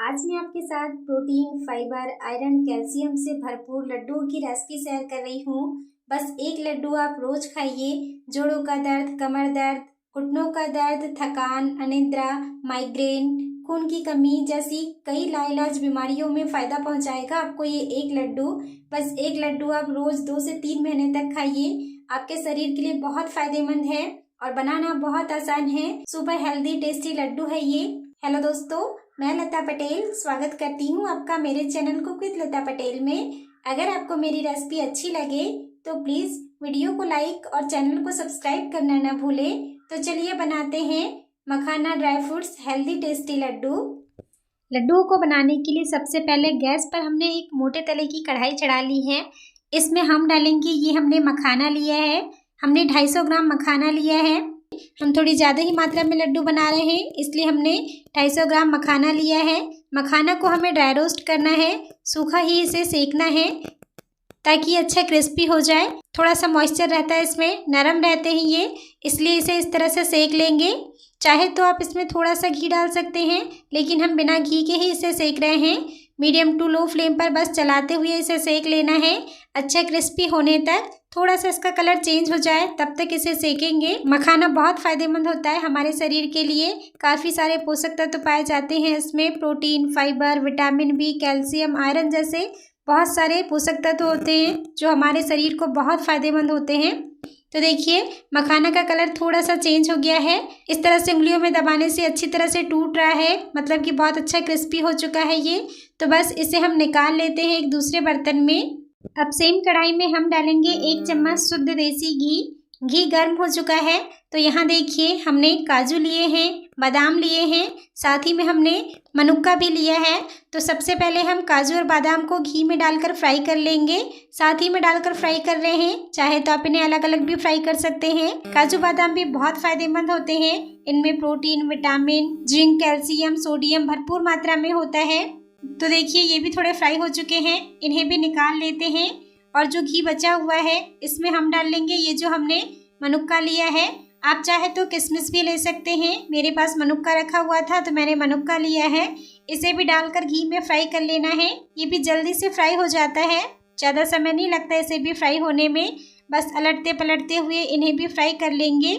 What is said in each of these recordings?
आज मैं आपके साथ प्रोटीन, फाइबर, आयरन, कैल्शियम से भरपूर लड्डुओं की रेसिपी शेयर कर रही हूँ। बस एक लड्डू आप रोज खाइए। जोड़ों का दर्द, कमर दर्द, घुटनों का दर्द, थकान, अनिद्रा, माइग्रेन, खून की कमी जैसी कई लाइलाज बीमारियों में फ़ायदा पहुँचाएगा आपको ये एक लड्डू। बस एक लड्डू आप रोज़ 2 से 3 महीने तक खाइए। आपके शरीर के लिए बहुत फ़ायदेमंद है और बनाना बहुत आसान है। सुपर हेल्दी टेस्टी लड्डू है ये। हेलो दोस्तों, मैं लता पटेल स्वागत करती हूँ आपका मेरे चैनल कुक लता पटेल में। अगर आपको मेरी रेसिपी अच्छी लगे तो प्लीज़ वीडियो को लाइक और चैनल को सब्सक्राइब करना ना भूलें। तो चलिए बनाते हैं makhana dry fruits healthy tasty laddu. लड्डुओं को बनाने के लिए सबसे पहले गैस पर हमने एक मोटे तले की कढ़ाई चढ़ा ली है। इसमें हम डालेंगे, ये हमने मखाना लिया है, हमने 250 ग्राम मखाना लिया है। हम थोड़ी ज़्यादा ही मात्रा में लड्डू बना रहे हैं, इसलिए हमने 250 ग्राम मखाना लिया है। मखाना को हमें ड्राई रोस्ट करना है, सूखा ही इसे सेकना है ताकि अच्छा क्रिस्पी हो जाए। थोड़ा सा मॉइस्चर रहता है इसमें, नरम रहते हैं ये, इसलिए इसे इस तरह से सेक लेंगे। चाहे तो आप इसमें थोड़ा सा घी डाल सकते हैं, लेकिन हम बिना घी के ही इसे सेक रहे हैं। मीडियम टू लो फ्लेम पर बस चलाते हुए इसे सेक लेना है, अच्छा क्रिस्पी होने तक। थोड़ा सा इसका कलर चेंज हो जाए तब तक इसे सेकेंगे। मखाना बहुत फ़ायदेमंद होता है हमारे शरीर के लिए। काफ़ी सारे पोषक तत्व पाए जाते हैं इसमें, protein, fibre, vitamin B, calcium, iron जैसे बहुत सारे पोषक तत्व होते हैं जो हमारे शरीर को बहुत फ़ायदेमंद होते हैं। तो देखिए, मखाना का कलर थोड़ा सा चेंज हो गया है। इस तरह से उंगलियों में दबाने से अच्छी तरह से टूट रहा है, मतलब कि बहुत अच्छा क्रिस्पी हो चुका है ये। तो बस इसे हम निकाल लेते हैं एक दूसरे बर्तन में। अब सेम कढ़ाई में हम डालेंगे 1 चम्मच शुद्ध देसी घी। घी गर्म हो चुका है तो यहाँ देखिए, हमने काजू लिए हैं, बादाम लिए हैं, साथ ही में हमने मनुक्का भी लिया है। तो सबसे पहले हम काजू और बादाम को घी में डालकर फ्राई कर लेंगे। साथ ही में डालकर फ्राई कर रहे हैं, चाहे तो आप इन्हें अलग अलग भी फ्राई कर सकते हैं। काजू बादाम भी बहुत फायदेमंद होते हैं, इनमें protein, vitamin, zinc, calcium, sodium भरपूर मात्रा में होता है। तो देखिए, ये भी थोड़े फ्राई हो चुके हैं, इन्हें भी निकाल लेते हैं। और जो घी बचा हुआ है इसमें हम डाल लेंगे ये जो हमने मनुक्का लिया है। आप चाहे तो किशमिश भी ले सकते हैं, मेरे पास मनुक्का रखा हुआ था तो मैंने मनुक्का लिया है। इसे भी डालकर घी में फ्राई कर लेना है। ये भी जल्दी से फ्राई हो जाता है, ज़्यादा समय नहीं लगता इसे भी फ्राई होने में। बस अलटते पलटते हुए इन्हें भी फ्राई कर लेंगे।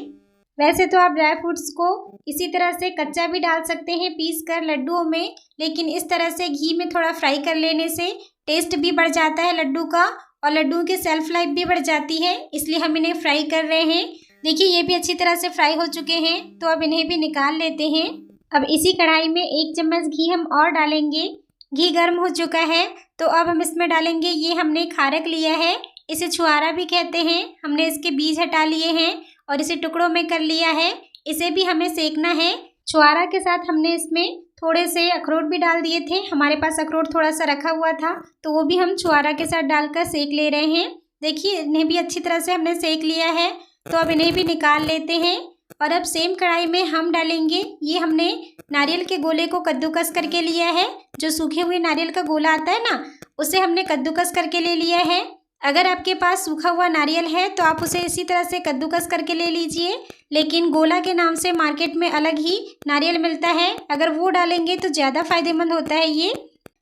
वैसे तो आप ड्राई फ्रूट्स को इसी तरह से कच्चा भी डाल सकते हैं पीस कर लड्डुओं में, लेकिन इस तरह से घी में थोड़ा फ्राई कर लेने से टेस्ट भी बढ़ जाता है लड्डू का और लड्डुओं की सेल्फ लाइफ भी बढ़ जाती है, इसलिए हम इन्हें फ्राई कर रहे हैं। देखिए, ये भी अच्छी तरह से फ्राई हो चुके हैं, तो अब इन्हें भी निकाल लेते हैं। अब इसी कढ़ाई में 1 चम्मच घी हम और डालेंगे। घी गर्म हो चुका है तो अब हम इसमें डालेंगे, ये हमने खारक लिया है, इसे छुआरा भी कहते हैं। हमने इसके बीज हटा लिए हैं और इसे टुकड़ों में कर लिया है। इसे भी हमें सेकना है। छुआरा के साथ हमने इसमें थोड़े से अखरोट भी डाल दिए थे, हमारे पास अखरोट थोड़ा सा रखा हुआ था, तो वो भी हम छुआरा के साथ डालकर सेक ले रहे हैं। देखिए, इन्हें भी अच्छी तरह से हमने सेक लिया है, तो अब इन्हें भी निकाल लेते हैं। और अब सेम कढ़ाई में हम डालेंगे, ये हमने नारियल के गोले को कद्दूकस करके लिया है। जो सूखे हुए नारियल का गोला आता है ना, उसे हमने कद्दूकस करके ले लिया है। अगर आपके पास सूखा हुआ नारियल है तो आप उसे इसी तरह से कद्दूकस करके ले लीजिए, लेकिन गोला के नाम से मार्केट में अलग ही नारियल मिलता है, अगर वो डालेंगे तो ज़्यादा फायदेमंद होता है ये।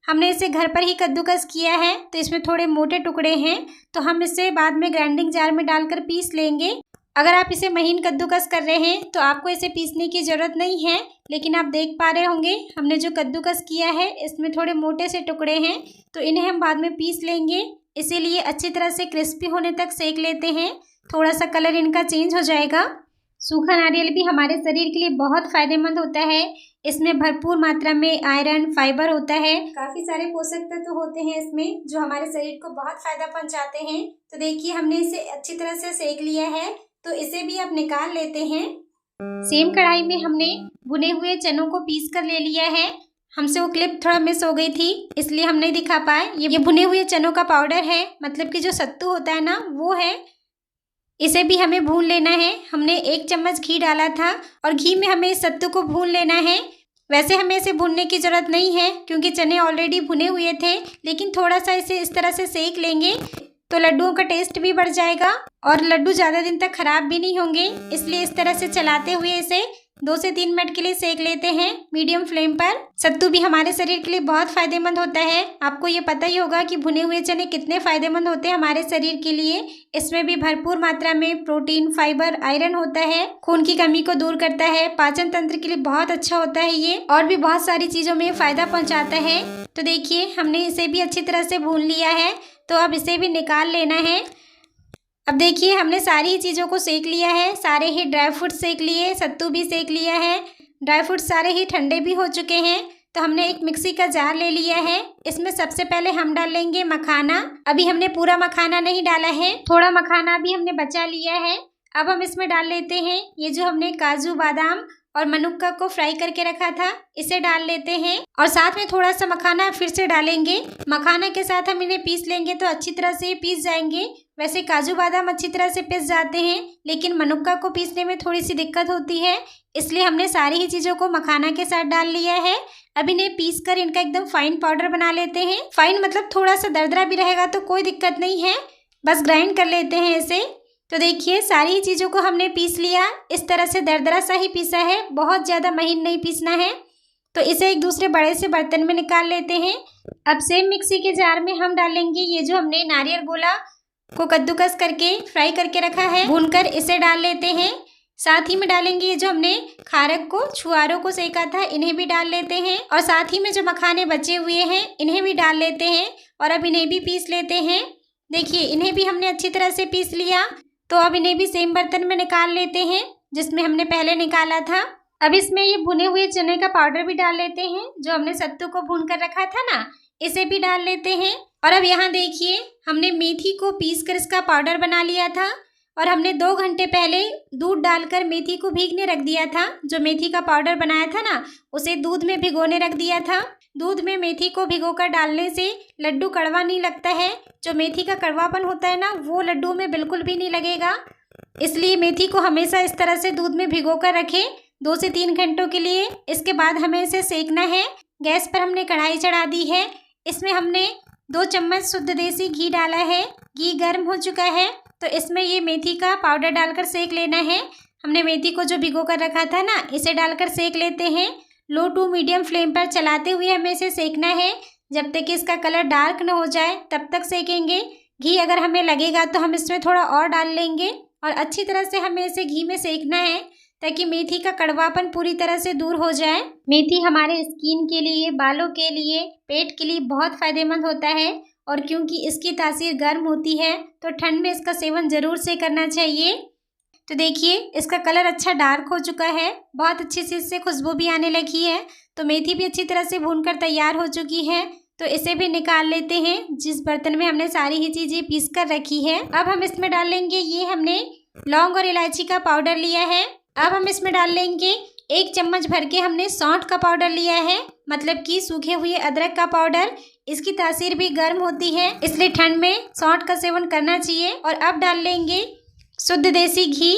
हमने इसे घर पर ही कद्दूकस किया है तो इसमें थोड़े मोटे टुकड़े हैं, तो हम इसे बाद में ग्राइंडिंग जार में डालकर पीस लेंगे। अगर आप इसे महीन कद्दूकस कर रहे हैं तो आपको इसे पीसने की ज़रूरत नहीं है, लेकिन आप देख पा रहे होंगे हमने जो कद्दूकस किया है इसमें थोड़े मोटे से टुकड़े हैं, तो इन्हें हम बाद में पीस लेंगे। इसीलिए अच्छी तरह से क्रिस्पी होने तक सेक लेते हैं, थोड़ा सा कलर इनका चेंज हो जाएगा। सूखा नारियल भी हमारे शरीर के लिए बहुत फायदेमंद होता है, इसमें भरपूर मात्रा में आयरन, फाइबर होता है, काफ़ी सारे पोषक तत्व होते हैं इसमें जो हमारे शरीर को बहुत फायदा पहुंचाते हैं। तो देखिए, हमने इसे अच्छी तरह से सेक लिया है, तो इसे भी अब निकाल लेते हैं। सेम कढ़ाई में हमने भुने हुए चनों को पीस कर ले लिया है। हमसे वो क्लिप थोड़ा मिस हो गई थी, इसलिए हम नहीं दिखा पाए। ये भुने हुए चनों का पाउडर है, मतलब कि जो सत्तू होता है ना, वो है। इसे भी हमें भून लेना है। हमने 1 चम्मच घी डाला था और घी में हमें इस सत्तू को भून लेना है। वैसे हमें इसे भूनने की ज़रूरत नहीं है क्योंकि चने ऑलरेडी भुने हुए थे, लेकिन थोड़ा सा इसे इस तरह से सेक लेंगे तो लड्डुओं का टेस्ट भी बढ़ जाएगा और लड्डू ज़्यादा दिन तक ख़राब भी नहीं होंगे। इसलिए इस तरह से चलाते हुए इसे 2 से 3 मिनट के लिए सेक लेते हैं मीडियम फ्लेम पर। सत्तू भी हमारे शरीर के लिए बहुत फायदेमंद होता है। आपको ये पता ही होगा कि भुने हुए चने कितने फायदेमंद होते हैं हमारे शरीर के लिए। इसमें भी भरपूर मात्रा में प्रोटीन, फाइबर, आयरन होता है। खून की कमी को दूर करता है। पाचन तंत्र के लिए बहुत अच्छा होता है ये, और भी बहुत सारी चीज़ों में फायदा पहुँचाता है। तो देखिए हमने इसे भी अच्छी तरह से भून लिया है, तो अब इसे भी निकाल लेना है। अब देखिए हमने सारी ही चीज़ों को सेक लिया है। सारे ही ड्राई फ्रूट सेक लिए, सत्तू भी सेक लिया है। ड्राई फ्रूट सारे ही ठंडे भी हो चुके हैं। तो हमने एक मिक्सी का जार ले लिया है। इसमें सबसे पहले हम डाल लेंगे मखाना। अभी हमने पूरा मखाना नहीं डाला है, थोड़ा मखाना भी हमने बचा लिया है। अब हम इसमें डाल लेते हैं ये जो हमने काजू, बादाम और मनुक्का को फ्राई करके रखा था, इसे डाल लेते हैं। और साथ में थोड़ा सा मखाना फिर से डालेंगे। मखाना के साथ हम इन्हें पीस लेंगे तो अच्छी तरह से पीस जाएंगे। वैसे काजू बादाम अच्छी तरह से पिस जाते हैं, लेकिन मनुक्का को पीसने में थोड़ी सी दिक्कत होती है, इसलिए हमने सारी ही चीज़ों को मखाना के साथ डाल लिया है। अब इन्हें पीस कर इनका एकदम फाइन पाउडर बना लेते हैं। फाइन मतलब थोड़ा सा दरदरा भी रहेगा तो कोई दिक्कत नहीं है, बस ग्राइंड कर लेते हैं इसे। तो देखिए सारी ही चीज़ों को हमने पीस लिया। इस तरह से दरदरा सा ही पीसा है, बहुत ज़्यादा महीन नहीं पीसना है। तो इसे एक दूसरे बड़े से बर्तन में निकाल लेते हैं। अब सेम मिक्सी के जार में हम डालेंगे ये जो हमने नारियल गोला को कद्दूकस करके फ्राई करके रखा है, भूनकर इसे डाल लेते हैं। साथ ही में डालेंगे ये जो हमने खारक को, छुआरों को सेका था, इन्हें भी डाल लेते हैं। और साथ ही में जो मखाने बचे हुए हैं इन्हें भी डाल लेते हैं और अब इन्हें भी पीस लेते हैं। देखिए इन्हें भी हमने अच्छी तरह से पीस लिया। तो अब इन्हें भी सेम बर्तन में निकाल लेते हैं जिसमें हमने पहले निकाला था। अब इसमें ये भुने हुए चने का पाउडर भी डाल लेते हैं, जो हमने सत्तू को भून कर रखा था ना, इसे भी डाल लेते हैं। और अब यहाँ देखिए हमने मेथी को पीस कर इसका पाउडर बना लिया था और हमने 2 घंटे पहले दूध डालकर मेथी को भीगने रख दिया था। जो मेथी का पाउडर बनाया था ना, उसे दूध में भिगोने रख दिया था। दूध में मेथी को भिगोकर डालने से लड्डू कड़वा नहीं लगता है। जो मेथी का कड़वापन होता है ना, वो लड्डू में बिल्कुल भी नहीं लगेगा। इसलिए मेथी को हमेशा इस तरह से दूध में भिगोकर रखें 2 से 3 घंटों के लिए। इसके बाद हमें इसे सेकना है। गैस पर हमने कढ़ाई चढ़ा दी है। इसमें हमने 2 चम्मच शुद्ध देसी घी डाला है। घी गर्म हो चुका है तो इसमें ये मेथी का पाउडर डालकर सेक लेना है। हमने मेथी को जो भिगो कर रखा था ना, इसे डालकर सेक लेते हैं। लो टू मीडियम फ्लेम पर चलाते हुए हमें इसे सेकना है जब तक कि इसका कलर डार्क न हो जाए, तब तक सेकेंगे। घी अगर हमें लगेगा तो हम इसमें थोड़ा और डाल लेंगे और अच्छी तरह से हमें इसे घी में सेकना है ताकि मेथी का कड़वापन पूरी तरह से दूर हो जाए। मेथी हमारे स्किन के लिए, बालों के लिए, पेट के लिए बहुत फायदेमंद होता है और क्योंकि इसकी तासीर गर्म होती है तो ठंड में इसका सेवन ज़रूर से करना चाहिए। तो देखिए इसका कलर अच्छा डार्क हो चुका है, बहुत अच्छी सी इससे खुशबू भी आने लगी है। तो मेथी भी अच्छी तरह से भूनकर तैयार हो चुकी है, तो इसे भी निकाल लेते हैं जिस बर्तन में हमने सारी ही चीज़ें पीस कर रखी है। अब हम इसमें डाल लेंगे ये हमने लौंग और इलायची का पाउडर लिया है। अब हम इसमें डाल लेंगे 1 चम्मच भर के हमने सौंठ का पाउडर लिया है, मतलब कि सूखे हुए अदरक का पाउडर। इसकी तासीर भी गर्म होती है, इसलिए ठंड में सौंठ का सेवन करना चाहिए। और अब डाल लेंगे शुद्ध देसी घी।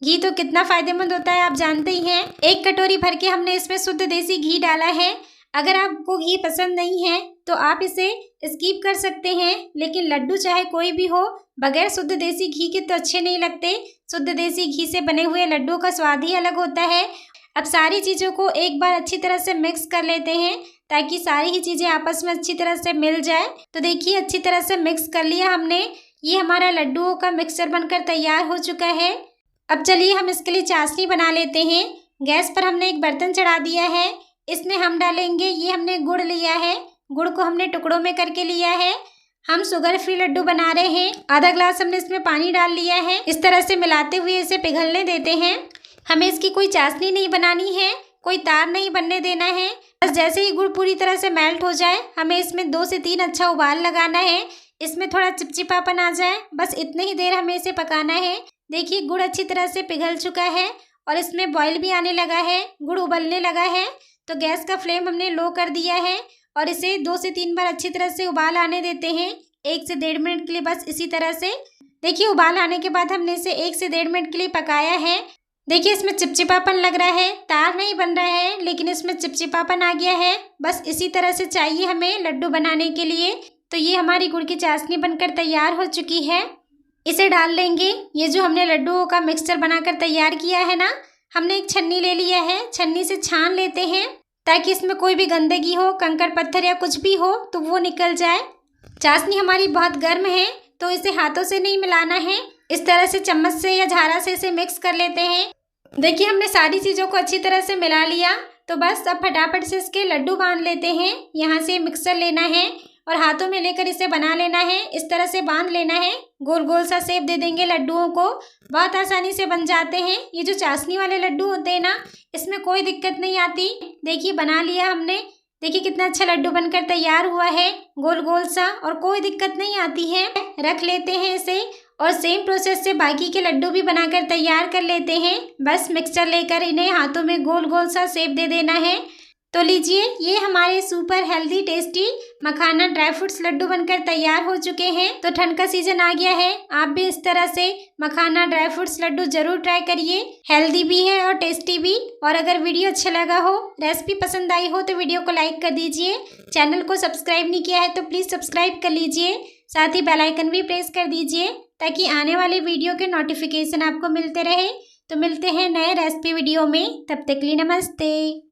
घी तो कितना फ़ायदेमंद होता है आप जानते ही हैं। 1 कटोरी भर के हमने इसमें शुद्ध देसी घी डाला है। अगर आपको घी पसंद नहीं है तो आप इसे स्किप कर सकते हैं, लेकिन लड्डू चाहे कोई भी हो, बगैर शुद्ध देसी घी के तो अच्छे नहीं लगते। शुद्ध देसी घी से बने हुए लड्डू का स्वाद ही अलग होता है। अब सारी चीज़ों को एक बार अच्छी तरह से मिक्स कर लेते हैं ताकि सारी ही चीज़ें आपस में अच्छी तरह से मिल जाए। तो देखिए अच्छी तरह से मिक्स कर लिया हमने। ये हमारा लड्डुओं का मिक्सचर बनकर तैयार हो चुका है। अब चलिए हम इसके लिए चाशनी बना लेते हैं। गैस पर हमने एक बर्तन चढ़ा दिया है। इसमें हम डालेंगे ये हमने गुड़ लिया है। गुड़ को हमने टुकड़ों में करके लिया है। हम शुगर फ्री लड्डू बना रहे हैं। आधा ग्लास हमने इसमें पानी डाल लिया है। इस तरह से मिलाते हुए इसे पिघलने देते हैं। हमें इसकी कोई चाशनी नहीं बनानी है, कोई तार नहीं बनने देना है। बस जैसे ही गुड़ पूरी तरह से मेल्ट हो जाए, हमें इसमें 2 से 3 अच्छा उबाल लगाना है। इसमें थोड़ा चिपचिपापन आ जाए, बस इतने ही देर हमें इसे पकाना है। देखिए गुड़ अच्छी तरह से पिघल चुका है और इसमें बॉयल भी आने लगा है, गुड़ उबलने लगा है। तो गैस का फ्लेम हमने लो कर दिया है और इसे 2 से 3 बार अच्छी तरह से उबाल आने देते हैं, 1 से 1.5 मिनट के लिए। बस इसी तरह से देखिए उबाल आने के बाद हमने इसे 1 से 1.5 मिनट के लिए पकाया है। देखिए इसमें चिपचिपापन लग रहा है, तार नहीं बन रहा है, लेकिन इसमें चिपचिपापन आ गया है। बस इसी तरह से चाहिए हमें लड्डू बनाने के लिए। तो ये हमारी गुड़ की चाशनी बनकर तैयार हो चुकी है। इसे डाल लेंगे। ये जो हमने लड्डुओं का मिक्सचर बनाकर तैयार किया है ना, हमने एक छन्नी ले लिया है, छन्नी से छान लेते हैं ताकि इसमें कोई भी गंदगी हो, कंकड़ पत्थर या कुछ भी हो तो वो निकल जाए। चाशनी हमारी बहुत गर्म है तो इसे हाथों से नहीं मिलाना है, इस तरह से चम्मच से या झारा से इसे मिक्स कर लेते हैं। देखिए हमने सारी चीज़ों को अच्छी तरह से मिला लिया, तो बस अब फटाफट से इसके लड्डू बांध लेते हैं। यहाँ से मिक्सर लेना है और हाथों में लेकर इसे बना लेना है, इस तरह से बांध लेना है। गोल गोल सा शेप दे देंगे लड्डुओं को, बहुत आसानी से बन जाते हैं। ये जो चाशनी वाले लड्डू होते हैं ना, इसमें कोई दिक्कत नहीं आती। देखिए बना लिया हमने, देखिए कितना अच्छा लड्डू बनकर तैयार हुआ है, गोल गोल सा, और कोई दिक्कत नहीं आती है। रख लेते हैं इसे और सेम प्रोसेस से बाकी के लड्डू भी बनाकर तैयार कर लेते हैं। बस मिक्सचर लेकर इन्हें हाथों में गोल गोल सा शेप दे देना है। तो लीजिए, ये हमारे सुपर हेल्दी टेस्टी मखाना ड्राई फ्रूट्स लड्डू बनकर तैयार हो चुके हैं। तो ठंड का सीजन आ गया है, आप भी इस तरह से मखाना ड्राई फ्रूट्स लड्डू जरूर ट्राई करिए, हेल्दी भी है और टेस्टी भी। और अगर वीडियो अच्छा लगा हो, रेसिपी पसंद आई हो तो वीडियो को लाइक कर दीजिए। चैनल को सब्सक्राइब नहीं किया है तो प्लीज़ सब्सक्राइब कर लीजिए, साथ ही बेल आइकन भी प्रेस कर दीजिए ताकि आने वाले वीडियो के नोटिफिकेशन आपको मिलते रहे। तो मिलते हैं नए रेसिपी वीडियो में, तब तक के लिए नमस्ते।